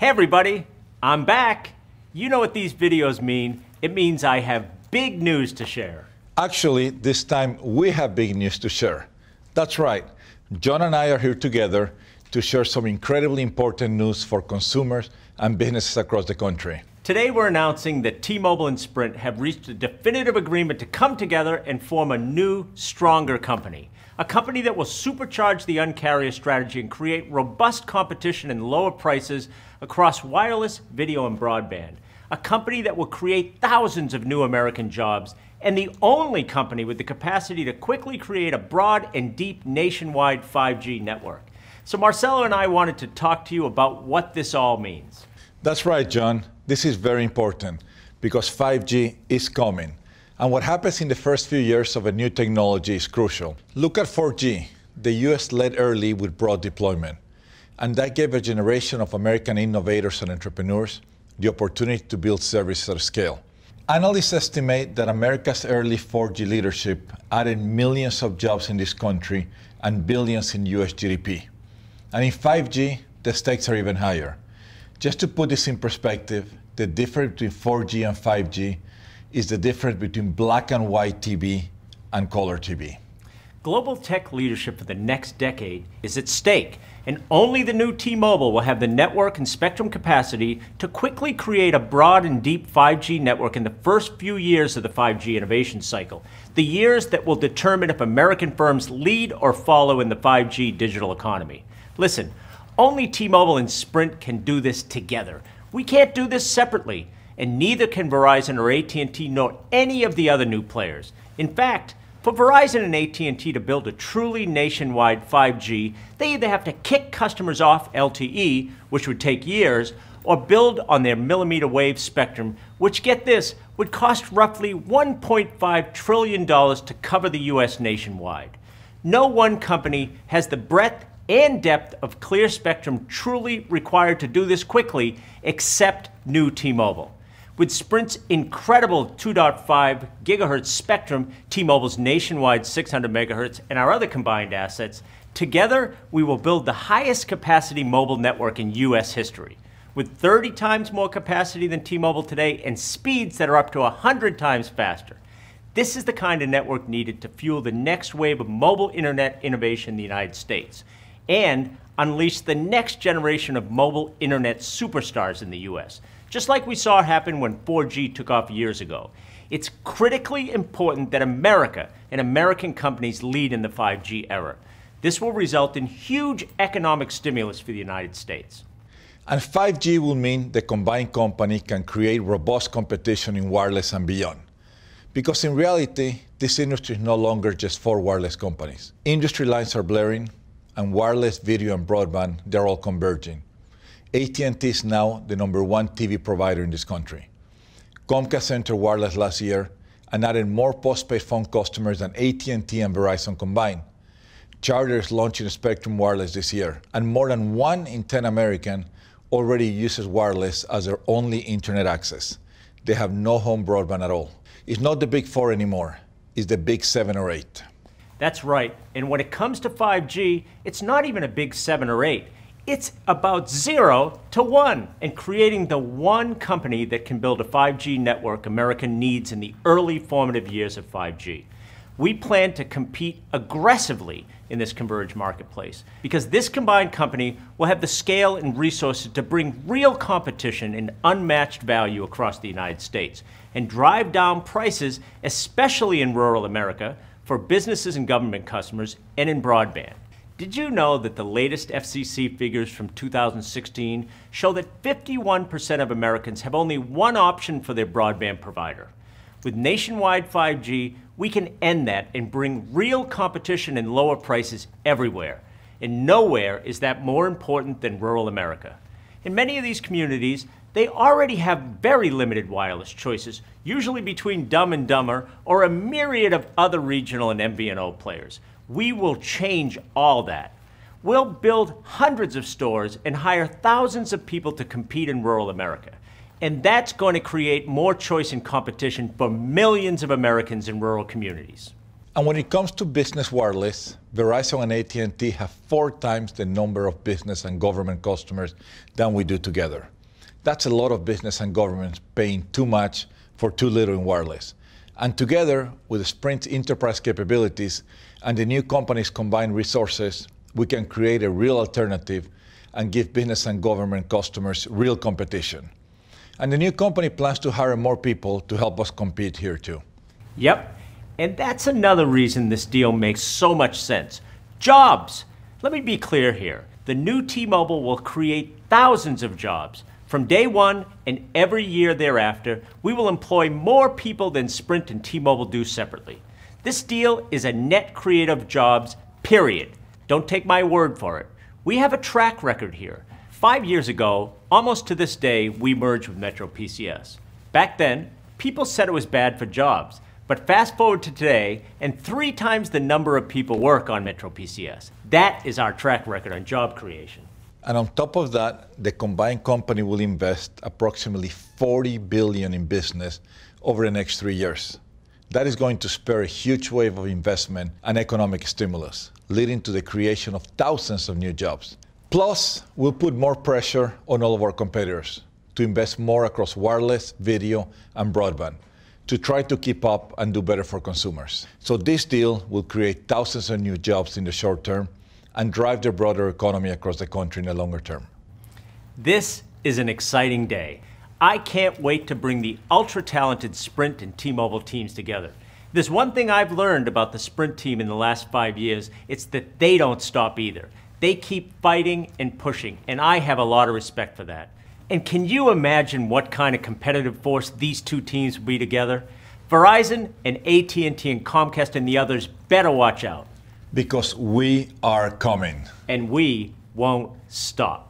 Hey everybody, I'm back. You know what these videos mean. It means I have big news to share. Actually, this time we have big news to share. That's right. John and I are here together to share some incredibly important news for consumers and businesses across the country. Today we're announcing that T-Mobile and Sprint have reached a definitive agreement to come together and form a new, stronger company. A company that will supercharge the Un-carrier strategy and create robust competition and lower prices across wireless, video, and broadband. A company that will create thousands of new American jobs, and the only company with the capacity to quickly create a broad and deep nationwide 5G network. So Marcelo and I wanted to talk to you about what this all means. That's right, John. This is very important because 5G is coming. And what happens in the first few years of a new technology is crucial. Look at 4G. The US led early with broad deployment. And that gave a generation of American innovators and entrepreneurs the opportunity to build services at scale. Analysts estimate that America's early 4G leadership added millions of jobs in this country and billions in US GDP. And in 5G, the stakes are even higher. Just to put this in perspective, the difference between 4G and 5G is the difference between black and white TV and color TV. Global tech leadership for the next decade is at stake, and only the new T-Mobile will have the network and spectrum capacity to quickly create a broad and deep 5G network in the first few years of the 5G innovation cycle, the years that will determine if American firms lead or follow in the 5G digital economy. Listen, only T-Mobile and Sprint can do this together. We can't do this separately, and neither can Verizon or AT&T nor any of the other new players. In fact, for Verizon and AT&T to build a truly nationwide 5G, they either have to kick customers off LTE, which would take years, or build on their millimeter wave spectrum, which, get this, would cost roughly $1.5 trillion to cover the US nationwide. No one company has the breadth and depth of clear spectrum truly required to do this quickly, except new T-Mobile. With Sprint's incredible 2.5 gigahertz spectrum, T-Mobile's nationwide 600 megahertz, and our other combined assets, together we will build the highest capacity mobile network in US history. With 30 times more capacity than T-Mobile today and speeds that are up to 100 times faster. This is the kind of network needed to fuel the next wave of mobile internet innovation in the United States and unleash the next generation of mobile internet superstars in the US. Just like we saw happen when 4G took off years ago. It's critically important that America and American companies lead in the 5G era. This will result in huge economic stimulus for the United States. And 5G will mean the combined company can create robust competition in wireless and beyond. Because in reality, this industry is no longer just four wireless companies. Industry lines are blurring, and wireless, video, and broadband, they're all converging. AT&T is now the #1 TV provider in this country. Comcast entered wireless last year and added more postpaid phone customers than AT&T and Verizon combined. Charter is launching Spectrum Wireless this year, and more than 1 in 10 Americans already uses wireless as their only internet access. They have no home broadband at all. It's not the big four anymore, it's the big 7 or 8. That's right, and when it comes to 5G, it's not even a big 7 or 8. It's about 0 to 1 and creating the one company that can build a 5G network America needs in the early formative years of 5G. We plan to compete aggressively in this converged marketplace because this combined company will have the scale and resources to bring real competition and unmatched value across the United States and drive down prices, especially in rural America, for businesses and government customers and in broadband. Did you know that the latest FCC figures from 2016 show that 51% of Americans have only one option for their broadband provider? With nationwide 5G, we can end that and bring real competition and lower prices everywhere. And nowhere is that more important than rural America. In many of these communities, they already have very limited wireless choices, usually between Dumb and Dumber or a myriad of other regional and MVNO players. We will change all that. We'll build hundreds of stores and hire thousands of people to compete in rural America. And that's going to create more choice and competition for millions of Americans in rural communities. And when it comes to business wireless, Verizon and AT&T have 4 times the number of business and government customers than we do together. That's a lot of business and governments paying too much for too little in wireless. And together with Sprint's enterprise capabilities and the new company's combined resources, we can create a real alternative and give business and government customers real competition. And the new company plans to hire more people to help us compete here too. Yep. And that's another reason this deal makes so much sense. Jobs! Let me be clear here. The new T-Mobile will create thousands of jobs. From day one and every year thereafter, we will employ more people than Sprint and T-Mobile do separately. This deal is a net create of jobs, period. Don't take my word for it. We have a track record here. 5 years ago, almost to this day, we merged with Metro PCS. Back then, people said it was bad for jobs. But fast forward to today, and 3 times the number of people work on Metro PCS. That is our track record on job creation. And on top of that, the combined company will invest approximately $40 billion in business over the next 3 years. That is going to spur a huge wave of investment and economic stimulus, leading to the creation of thousands of new jobs. Plus, we'll put more pressure on all of our competitors to invest more across wireless, video, and broadband, to try to keep up and do better for consumers. So this deal will create thousands of new jobs in the short term and drive the broader economy across the country in the longer term. This is an exciting day. I can't wait to bring the ultra-talented Sprint and T-Mobile teams together. If there's one thing I've learned about the Sprint team in the last 5 years, it's that they don't stop either. They keep fighting and pushing, and I have a lot of respect for that. And can you imagine what kind of competitive force these two teams will be together? Verizon and AT&T and Comcast and the others better watch out. Because we are coming. And we won't stop.